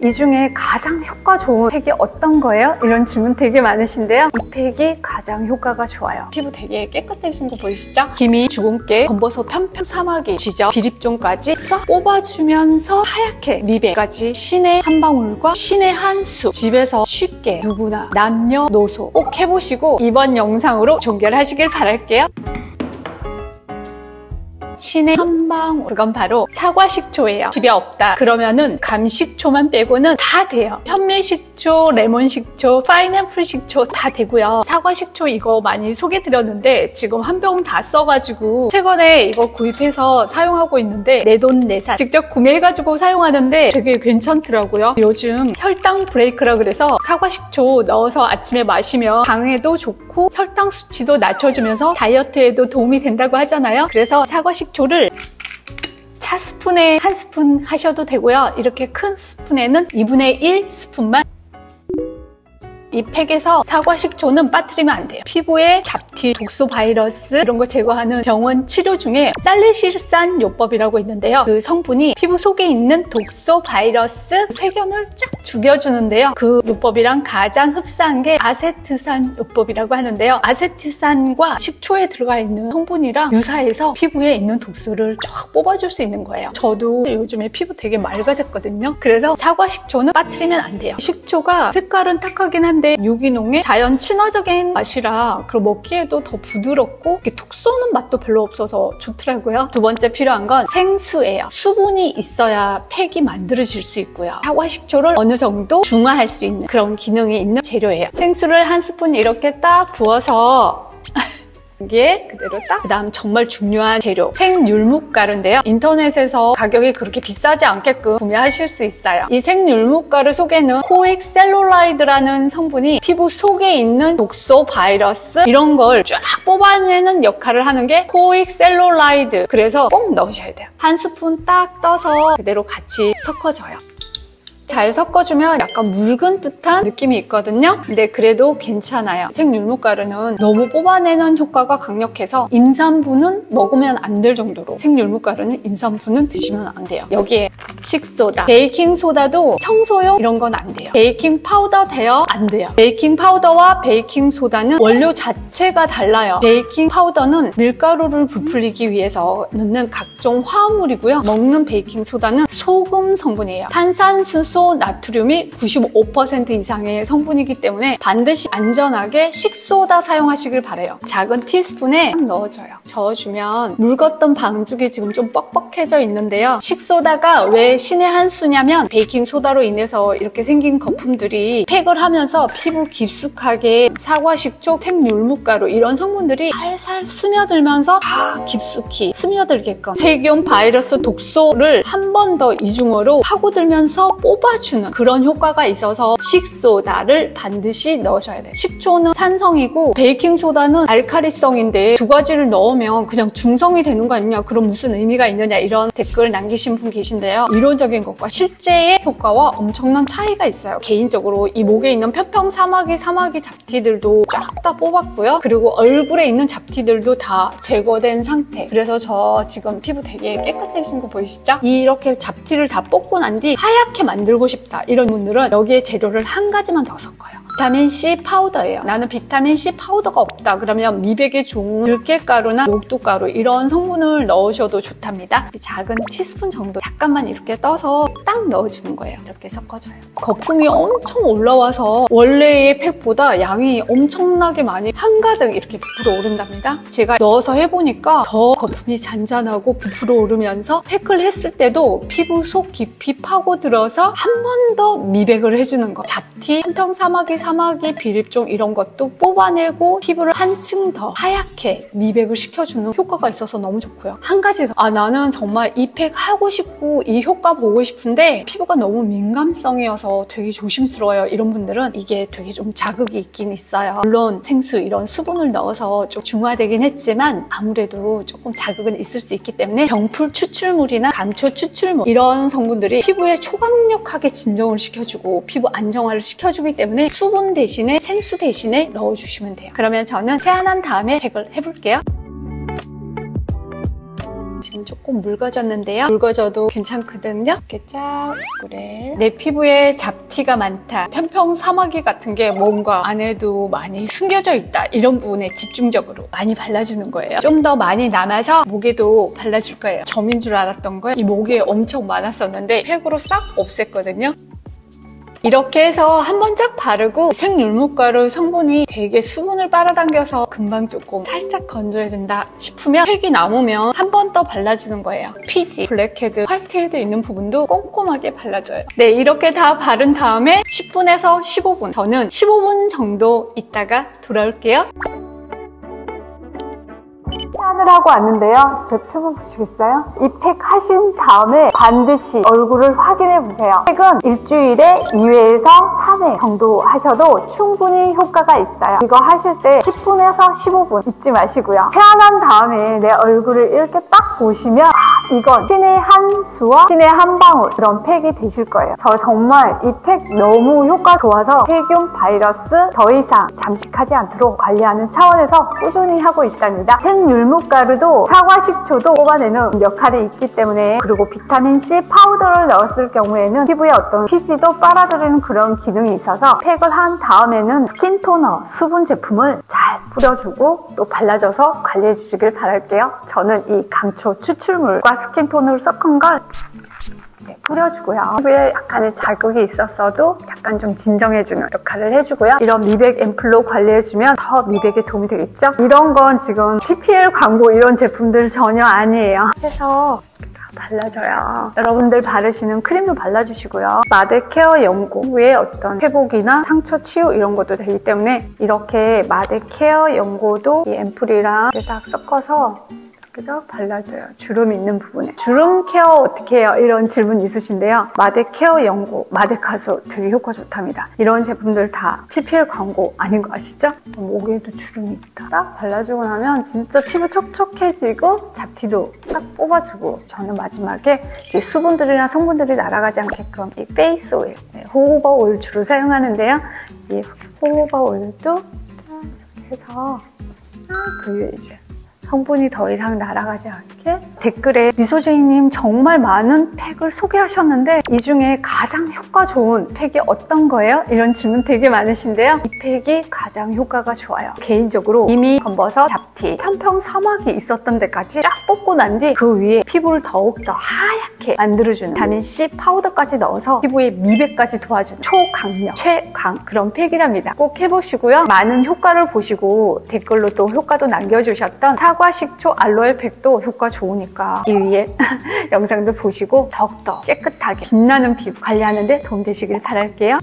이 중에 가장 효과 좋은 팩이 어떤 거예요? 이런 질문 되게 많으신데요. 이 팩이 가장 효과가 좋아요. 피부 되게 깨끗해진 거 보이시죠? 기미, 주근깨, 검버섯, 편편, 사마귀, 지적, 비립종까지 싹 뽑아주면서 하얗게 미백까지 신의 한 방울과 신의 한 수. 집에서 쉽게 누구나 남녀노소 꼭 해보시고 이번 영상으로 종결하시길 바랄게요. 신의 한 방울, 그건 바로 사과식초예요. 집에 없다 그러면은 감식초만 빼고는 다 돼요. 현미식초, 레몬식초, 파인애플 식초 다 되고요. 사과식초 이거 많이 소개드렸는데 지금 한 병 다 써가지고 최근에 이거 구입해서 사용하고 있는데 내돈내산 직접 구매해가지고 사용하는데 되게 괜찮더라고요. 요즘 혈당 브레이크라 그래서 사과식초 넣어서 아침에 마시면 당에도 좋고 혈당 수치도 낮춰주면서 다이어트에도 도움이 된다고 하잖아요. 그래서 사과식초를 차 스푼에 한 스푼 하셔도 되고요. 이렇게 큰 스푼에는 2분의 1 스푼만. 이 팩에서 사과식초는 빠뜨리면 안 돼요. 피부에 잡티, 독소 바이러스 이런 거 제거하는 병원 치료 중에 살리실산 요법이라고 있는데요. 그 성분이 피부 속에 있는 독소 바이러스 세균을 쫙 죽여주는데요. 그 요법이랑 가장 흡사한 게 아세트산 요법이라고 하는데요. 아세트산과 식초에 들어가 있는 성분이랑 유사해서 피부에 있는 독소를 쫙 뽑아줄 수 있는 거예요. 저도 요즘에 피부 되게 맑아졌거든요. 그래서 사과식초는 빠뜨리면 안 돼요. 식초가 색깔은 탁하긴 한데 유기농의 자연 친화적인 맛이라 그리고 먹기에도 더 부드럽고 이렇게 톡 쏘는 맛도 별로 없어서 좋더라고요. 두 번째 필요한 건 생수예요. 수분이 있어야 팩이 만들어질 수 있고요. 사과식초를 어느 정도 중화할 수 있는 그런 기능이 있는 재료예요. 생수를 한 스푼 이렇게 딱 부어서 이게 그대로 딱. 그 다음 정말 중요한 재료 생율무가루인데요. 인터넷에서 가격이 그렇게 비싸지 않게끔 구매하실 수 있어요. 이 생율무가루 속에는 코엑셀룰라이드라는 성분이 피부 속에 있는 독소 바이러스 이런 걸 쫙 뽑아내는 역할을 하는 게 코엑셀룰라이드. 그래서 꼭 넣으셔야 돼요. 한 스푼 딱 떠서 그대로 같이 섞어줘요. 잘 섞어주면 약간 묽은 듯한 느낌이 있거든요. 근데 그래도 괜찮아요. 생율무가루는 너무 뽑아내는 효과가 강력해서 임산부는 먹으면 안 될 정도로 생율무가루는 임산부는 드시면 안 돼요. 여기에 식소다, 베이킹소다도 청소용 이런 건 안 돼요. 베이킹 파우더 돼요? 안 돼요. 베이킹 파우더와 베이킹 소다는 원료 자체가 달라요. 베이킹 파우더는 밀가루를 부풀리기 위해서 넣는 각종 화합물이고요. 먹는 베이킹 소다는 소금 성분이에요. 탄산수소, 나트륨이 95% 이상의 성분이기 때문에 반드시 안전하게 식소다 사용하시길 바래요. 작은 티스푼에 딱 넣어줘요. 저어주면 묽었던 반죽이 지금 좀 뻑뻑해져 있는데요. 식소다가 왜 신의 한 수냐면 베이킹소다로 인해서 이렇게 생긴 거품들이 팩을 하면서 피부 깊숙하게 사과식초, 생율무가루 이런 성분들이 살살 스며들면서 다 깊숙이 스며들게끔 세균, 바이러스, 독소를 한 번 더 이중으로 파고들면서 뽑아주는 그런 효과가 있어서 식소다를 반드시 넣으셔야 돼요. 식초는 산성이고 베이킹소다는 알칼리성인데 두 가지를 넣으면 그냥 중성이 되는 거 아니냐, 그럼 무슨 의미가 있느냐 이런 댓글 남기신 분 계신데요. 이론적인 것과 실제의 효과와 엄청난 차이가 있어요. 개인적으로 이 목에 있는 편평, 사마귀 잡티들도 쫙 다 뽑았고요. 그리고 얼굴에 있는 잡티들도 다 제거된 상태. 그래서 저 지금 피부 되게 깨끗해진 거 보이시죠? 이렇게 잡티를 다 뽑고 난 뒤 하얗게 만들고 싶다 이런 분들은 여기에 재료를 한 가지만 더 섞어요. 비타민C 파우더예요. 나는 비타민C 파우더가 없다 그러면 미백에 좋은 들깨가루나 녹두가루 이런 성분을 넣으셔도 좋답니다. 작은 티스푼 정도 약간만 이렇게 떠서 딱 넣어주는 거예요. 이렇게 섞어줘요. 거품이 엄청 올라와서 원래의 팩보다 양이 엄청나게 많이 한가득 이렇게 부풀어 오른답니다. 제가 넣어서 해보니까 더 거품이 잔잔하고 부풀어 오르면서 팩을 했을 때도 피부 속 깊이 파고들어서 한 번 더 미백을 해주는 거. 잡티, 편평, 사마귀, 비립종 이런 것도 뽑아내고 피부를 한층 더 하얗게 미백을 시켜주는 효과가 있어서 너무 좋고요. 한 가지 더. 나는 정말 이 팩 하고 싶고 이 효과 보고 싶은데 피부가 너무 민감성이어서 되게 조심스러워요. 이런 분들은 이게 되게 좀 자극이 있긴 있어요. 물론 생수 이런 수분을 넣어서 좀 중화되긴 했지만 아무래도 조금 자극은 있을 수 있기 때문에 병풀 추출물이나 감초 추출물 이런 성분들이 피부에 초강력하게 진정을 시켜주고 피부 안정화를 시켜주기 때문에 수분 대신에 생수 대신에 넣어주시면 돼요. 그러면 저는 세안한 다음에 팩을 해볼게요. 지금 조금 묽어졌는데요. 묽어져도 괜찮거든요. 이렇게 쫙 그래. 내 피부에 잡티가 많다, 편평 사마귀 같은 게 뭔가 안에도 많이 숨겨져 있다, 이런 부분에 집중적으로 많이 발라주는 거예요. 좀 더 많이 남아서 목에도 발라줄 거예요. 점인 줄 알았던 거예요. 이 목에 엄청 많았었는데 팩으로 싹 없앴거든요. 이렇게 해서 한번 쫙 바르고 생율무가루 성분이 되게 수분을 빨아당겨서 금방 조금 살짝 건조해진다 싶으면 팩이 남으면 한 번 더 발라주는 거예요. 피지, 블랙헤드, 화이트헤드 있는 부분도 꼼꼼하게 발라줘요. 네, 이렇게 다 바른 다음에 10분에서 15분, 저는 15분 정도 있다가 돌아올게요. 스캔을 하고 왔는데요. 제 피부 보시겠어요? 이 팩 하신 다음에 반드시 얼굴을 확인해 보세요. 팩은 일주일에 2회에서 3회 정도 하셔도 충분히 효과가 있어요. 이거 하실 때 10분에서 15분 잊지 마시고요. 태어난 다음에 내 얼굴을 이렇게 딱 보시면 이건 신의 한 수와 신의 한 방울, 그런 팩이 되실 거예요. 저 정말 이 팩 너무 효과 좋아서 세균, 바이러스 더 이상 잠식하지 않도록 관리하는 차원에서 꾸준히 하고 있답니다. 생율무가루도 사과 식초도 뽑아내는 역할이 있기 때문에, 그리고 비타민C 파우더를 넣었을 경우에는 피부에 어떤 피지도 빨아들이는 그런 기능이 있어서 팩을 한 다음에는 스킨토너, 수분 제품을 잘 뿌려주고 또 발라줘서 관리해 주시길 바랄게요. 저는 이 강초 추출물과 스킨토너를 섞은 걸 뿌려주고요. 피부에 약간의 자극이 있었어도 약간 좀 진정해주는 역할을 해주고요. 이런 미백 앰플로 관리해주면 더 미백에 도움이 되겠죠? 이런 건 지금 PPL 광고 이런 제품들 전혀 아니에요. 해서 발라줘요. 여러분들 바르시는 크림도 발라주시고요. 마데 케어 연고, 피부의 어떤 회복이나 상처 치유 이런 것도 되기 때문에 이렇게 마데 케어 연고도 이 앰플이랑 이렇게 딱 섞어서 그래서 발라줘요. 주름 있는 부분에. 주름 케어 어떻게 해요? 이런 질문 있으신데요. 마데 케어 연고, 마데 가수 되게 효과 좋답니다. 이런 제품들 다 PPL 광고 아닌 거 아시죠? 목에도 주름이 있다. 딱 발라주고 나면 진짜 피부 촉촉해지고 잡티도 딱 뽑아주고, 저는 마지막에 이 수분들이나 성분들이 날아가지 않게끔 이 페이스 오일, 호호바 오일 주로 사용하는데요. 이 호호바 오일도 이렇게 해서 그 위에 이제 성분이 더 이상 날아가지 않게. 댓글에 미소제이님 정말 많은 팩을 소개하셨는데 이 중에 가장 효과 좋은 팩이 어떤 거예요? 이런 질문 되게 많으신데요. 이 팩이 가장 효과가 좋아요. 개인적으로 이미 검버섯, 잡티, 편평 사막이 있었던 데까지 쫙 뽑고 난 뒤 그 위에 피부를 더욱더 하얗게 만들어주는 비타민C 파우더까지 넣어서 피부의 미백까지 도와주는 초강력, 최강 그런 팩이랍니다. 꼭 해보시고요. 많은 효과를 보시고 댓글로 또 효과도 남겨주셨던 사과 식초 알로에 팩도 효과 좋으니까 이 위에 영상도 보시고 더욱더 깨끗하게 빛나는 피부 관리하는 데 도움되시길 바랄게요.